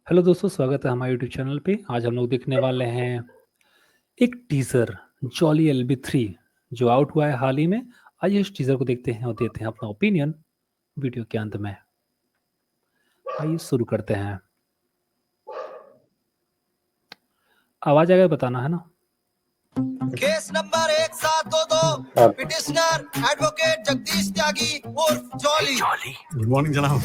Hello दोस्तों, स्वागत है हमारे यूट्यूब चैनल पे। आज हम लोग देखने वाले हैं एक टीजर जॉली LB3 जो आउट हुआ है हाल ही में। आइए इस टीजर को देखते हैं और देते हैं अपना ओपिनियन वीडियो के अंत में। आइए शुरू करते हैं। आवाज आएगा बताना है ना। केस नंबर 1722 आप पिटिशनर एडवोकेट जगदीश त्यागी उर्फ जॉली। गुड मॉर्निंग जनाब।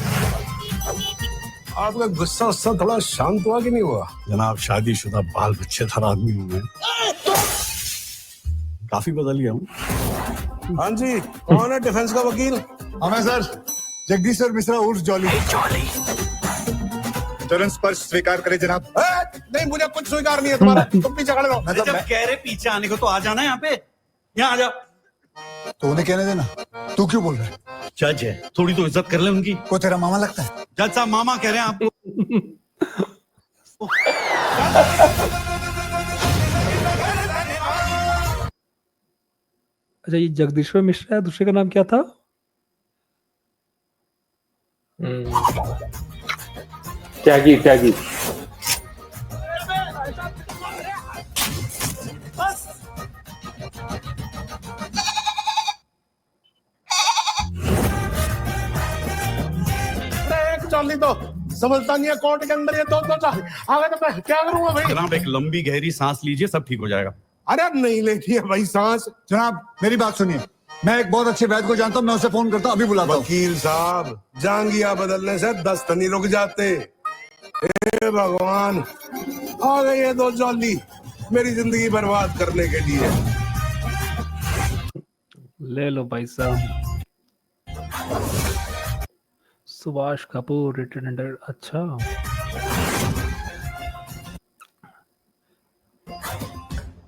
आपका गुस्सा उससे थोड़ा शांत हुआ कि नहीं हुआ? जनाब शादीशुदा बाल बच्चेदार आदमी हूँ मैं, काफी बदल गया हूँ। हाँ जी, कौन है डिफेंस का वकील? हमें सर जगदीश्वर मिश्रा उर्फ जॉली। तुरंत स्पर्श स्वीकार करे जनाब। नहीं, मुझे कुछ स्वीकार नहीं है तुम्हारा। तुम पीछे खड़े रहो। जब कह रहे पीछे आने को तो आ जाना यहाँ पे, यहाँ आ जा। तो उन्हें कहने देना, तू क्यों बोल रहा है? जज है, थोड़ी तो इज्जत कर ले उनकी। को तेरा मामा लगता है? जज साहब मामा कह रहे हैं आपको। अच्छा, ये जगदीश्वर मिश्रा है, दूसरे का नाम क्या था? त्यागी त्यागी एक चाली तो समझता नहीं है कोर्ट के अंदर ये दो चाली। आगे तो मैं क्या करूंगा भाई? जनाब एक लंबी गहरी सांस लीजिए, सब ठीक हो जाएगा। अरे नहीं लेती है भाई सांस। जनाब मेरी बात सुनिए, मैं एक बहुत अच्छे वैद्य को जानता हूँ, मैं उसे फोन करता हूँ, अभी बुलाता हूँ। वकील साहब, जांगिया बदलने से दस्त नहीं रुक जाते। हे भगवान, आ गई ये दो जॉली मेरी जिंदगी बर्बाद करने के लिए। ले लो भाई साहब। Subhash Kapoor return under. अच्छा,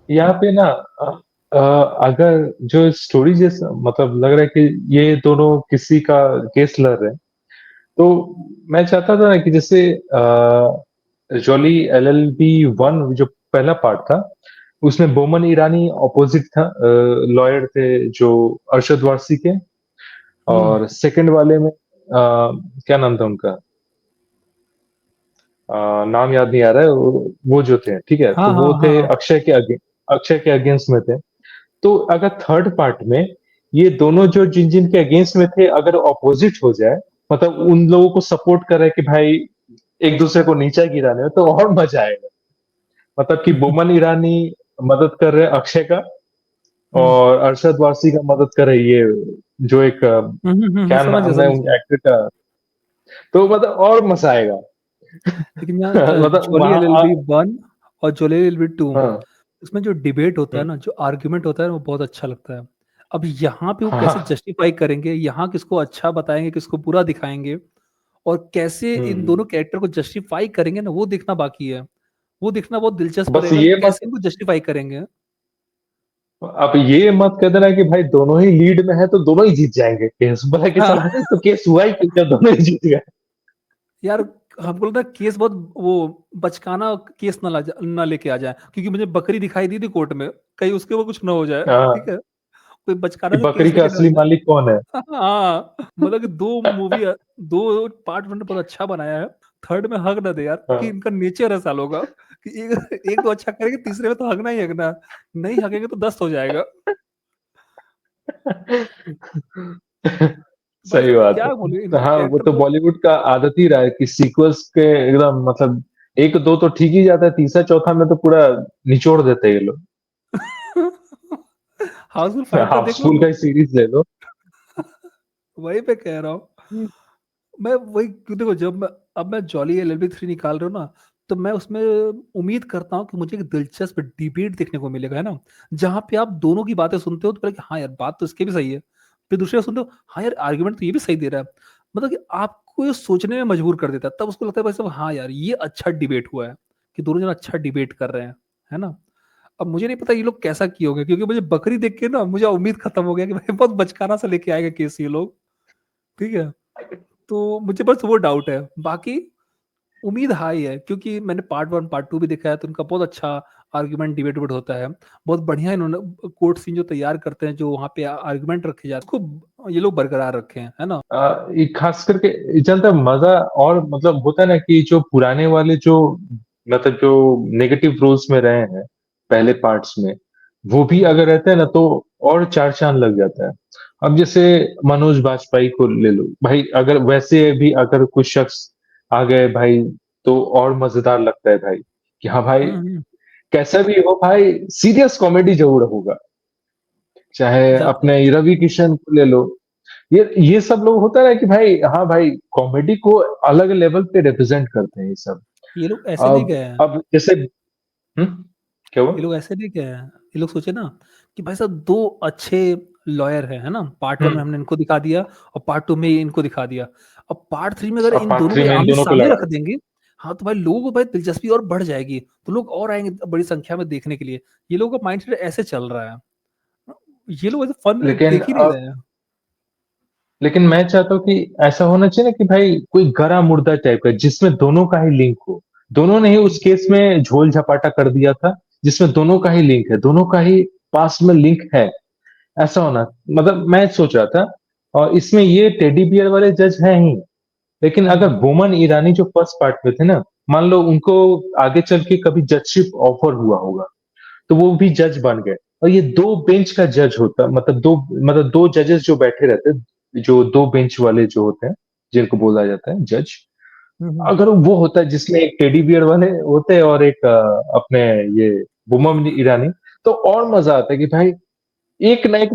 यहाँ पे ना अगर जो स्टोरी जैसा मतलब लग रहा है कि ये दोनों किसी का केस लड़ रहे हैं, तो मैं चाहता था ना कि जैसे जॉली LLB1 जो पहला पार्ट था, उसमें बोमन ईरानी अपोजिट था, लॉयर थे जो अरशद वारसी के। और सेकंड वाले में क्या नाम था उनका, नाम याद नहीं आ रहा है। वो जो थे, ठीक है, हाँ तो हाँ वो थे हाँ। अक्षय के अगेंस्ट में थे। तो अगर थर्ड पार्ट में ये दोनों जो जिन जिन के अगेंस्ट में थे अगर ऑपोजिट हो जाए, मतलब उन लोगों को सपोर्ट करे कि भाई एक दूसरे को नीचा गिराने में, तो और मजा आएगा। मतलब कि बोमन ईरानी मदद कर रहे हैं अक्षय का, और अरशद वारसी का मदद कर रहे हैं ये जो एक क्या समझ गया नाम है समझ उन गया। एक्टर का, तो मतलब और मजा आएगा। लेकिन यहाँ मतलब जोली वहां LLB1 और जोली LLB2, हाँ इसमें जो डिबेट होता है हम्म, ना, जो आर्ग्यूमेंट होता है ना, वो बहुत अच्छा लगता है। अब यहाँ पे वो हाँ कैसे जस्टिफाई करेंगे, यहाँ किसको अच्छा बताएंगे, किसको बुरा दिखाएंगे, और कैसे इन हम्म। दोनों कैरेक्टर को जस्टिफाई करेंगे ना, वो देखना बाकी है। वो देखना बहुत दिलचस्प बस रहेगा कि ये मत कैसे इनको जस्टिफाई करेंगे। अब ये मत कह देना कि भाई दोनों ही लीड में है तो दोनों ही जीत जाएंगे केस, बोला कि हाँ चला तो केस हुआ ही क्यों, दोनों ही जीत गए। यार, हमको लगता है केस बहुत वो बचकाना केस ना लेके आ जाए, क्योंकि मुझे बकरी दिखाई दी थी कोर्ट में, कहीं उसके वो कुछ ना हो जाए। ठीक हाँ, है, कोई कि बचकाना से बकरी केस का लेके ना आ असली जाए। मालिक कौन है। हाँ, मतलब कि दो पार्ट मैंने बहुत अच्छा बनाया है। थर्ड में हक ना दे यार, क्योंकि हाँ। इनका नेचर है सालों का कि एक तो अच्छा करेंगे, तीसरे में तो हकना ही हकना। नहीं हकेंगे तो दस्त हो जाएगा। बस सही बात क्या है। बोलूं, तो इनके हाँ, वो कैरेक्टर तो बहुत। बॉलीवुड का आदत ही रहा है कि सीक्वल्स के एकदम मतलब एक दो तो ठीक ही जाता है, तीसरा चौथा में तो पूरा निचोड़ देते हैं ये लोग। हाउसफुल 5 का देख लो हाउसफुल का तुम। ही सीरीज ले लो। वही पे कह रहा हूँ मैं, वही क्यों। देखो, जब मैं अब मैं जॉली LLB3 निकाल रहा हूँ ना, तो मैं उसमें उम्मीद करता हूँ कि मुझे एक दिलचस्प डिबेट देखने को मिलेगा, है ना, जहाँ पे आप दोनों की बातें सुनते हो तो पहले कि हाँ यार, बात तो इसकी भी सही है। फिर दूसरे का सुनते हो, हाँ यार, आर्गुमेंट तो ये भी सही दे रहा है। मतलब कि आपको ये सोचने में मजबूर कर देता है, तब उसको लगता है भाई साहब, हाँ यार, ये अच्छा डिबेट हुआ है, कि दोनों जन अच्छा डिबेट कर रहे हैं, है ना। अब मुझे नहीं पता ये लोग कैसा किए होंगे, क्योंकि मुझे बकरी देख के ना, मुझे उम्मीद खत्म हो गया कि भाई बहुत बचकाना सा लेके आएगा केस ये लोग। ठीक है, तो मुझे बस वो डाउट है। बाकी उम्मीद हाई है, क्योंकि मैंने पार्ट 1 पार्ट 2 भी देखा है, तो उनका बहुत अच्छा आर्गुमेंट डिबेट होता है। बहुत बढ़िया इन्होंने कोर्ट सीन जो तैयार करते हैं, जो वहाँ पे आर्गुमेंट रखे जाते हैं, खूब ये लोग बरकरार रखे हैं, है ना? ये खास करके ये चलता मजा, और मतलब होता है ना कि जो पुराने वाले जो मतलब जो नेगेटिव रोल्स में रहे हैं पहले पार्ट्स में, वो भी अगर रहते हैं ना तो और चार चांद लग जाता है। अब जैसे मनोज बाजपेयी को ले लो भाई, अगर वैसे भी अगर कुछ शख्स आ गए भाई तो और मजेदार लगता है भाई, कि हाँ भाई हम्म। कैसा भी हो भाई सीरियस कॉमेडी जरूर होगा। चाहे जब अपने रवि किशन को ले लो, ये सब लोग होता है ना कि भाई हाँ भाई कॉमेडी को अलग लेवल पे रिप्रेजेंट करते हैं ये सब। ये लोग ऐसे नहीं गए हैं, अब जैसे क्या हुआ? ये लोग ऐसे नहीं गए हैं, ये लोग सोचे ना कि भाई साहब दो अच्छे लॉयर हैं, है ना? पार्ट 1 में हम्म। हमने इनको दिखा दिया और पार्ट 2 में इनको दिखा दिया। अब पार्ट 3 में अगर अब इन पार्ट दोनों थ्री को में इन दोनों को आमने-सामने लगा रख देंगे, हाँ, तो भाई लोगों को भाई दिलचस्पी और बढ़ जाएगी, तो लोग और आएँगे बड़ी संख्या में देखने के लिए। ये लोगों का माइंडसेट ऐसे चल रहा है। ये लोग ऐसे फन में लेकिन देख ही नहीं रहे हैं। लेकिन मैं चाहता हूँ कि ऐसा होना चाहिए ना कि भाई कोई गरा मुर्दा टाइप का जिसमें दोनों का ही लिंक हो। दोनों ने ही उस केस में झोल झपाटा कर दिया था, जिसमें दोनों का ही लिंक है, दोनों का ही पास में लिंक है। ऐसा होना मतलब मैं सोच रहा था। और इसमें ये टेडी बियर वाले जज हैं ही, लेकिन हुँ, अगर हुँ। बोमन ईरानी जो फर्स्ट पार्ट में थे ना, मान लो उनको आगे चल के कभी जजशिप ऑफर हुआ होगा तो वो भी जज बन गए, और ये दो बेंच का जज होता, मतलब दो जजेस जो बैठे रहते, जो दो बेंच वाले जो होते हैं जिनको बोला जाता है जज, हुँ, हुँ। अगर वो होता है जिसमें एक टेडी बियर वाले होते हैं और एक अपने ये बोमन ईरानी, तो और मजा आता है कि भाई एक ना एक,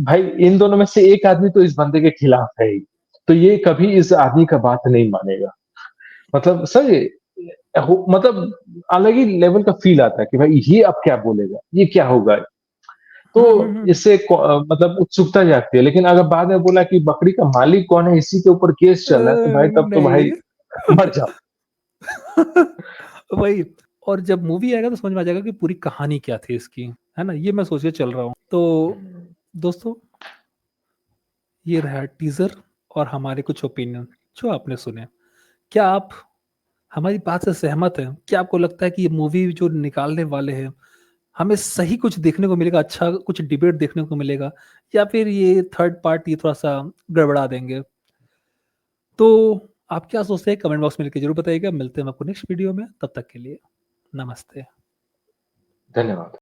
भाई इन दोनों में से एक आदमी तो इस बंदे के खिलाफ है ही, तो ये कभी इस आदमी का बात नहीं मानेगा। मतलब सर मतलब अलग ही लेवल का फील आता है कि भाई ये अब क्या बोलेगा, ये क्या होगा। तो हुँ, हुँ, हुँ। इससे मतलब उत्सुकता जागती है, लेकिन अगर बाद में बोला कि बकरी का मालिक कौन है इसी के ऊपर केस चल रहा है, तो भाई तब तो भाई नहीं। मर जाओ। वही। और जब मूवी आएगा तो समझ में आ जाएगा कि पूरी कहानी क्या थी इसकी, है ना? ये मैं सोच के चल रहा हूँ। तो दोस्तों, ये रहा टीज़र और हमारे कुछ ओपिनियन जो आपने सुने। क्या आप हमारी बात से सहमत हैं? क्या आपको लगता है कि ये मूवी जो निकालने वाले हैं, हमें सही कुछ देखने को मिलेगा, अच्छा कुछ डिबेट देखने को मिलेगा, या फिर ये थर्ड पार्ट ये थोड़ा-सा गड़बड़ा देंगे? तो आप क्या सोचते हैं कमेंट बॉक्स में लिख के ज़रूर बताइएगा। मिलते हैं हम आपको नेक्स्ट वीडियो में, तब तक के लिए नमस्ते। धन्यवाद।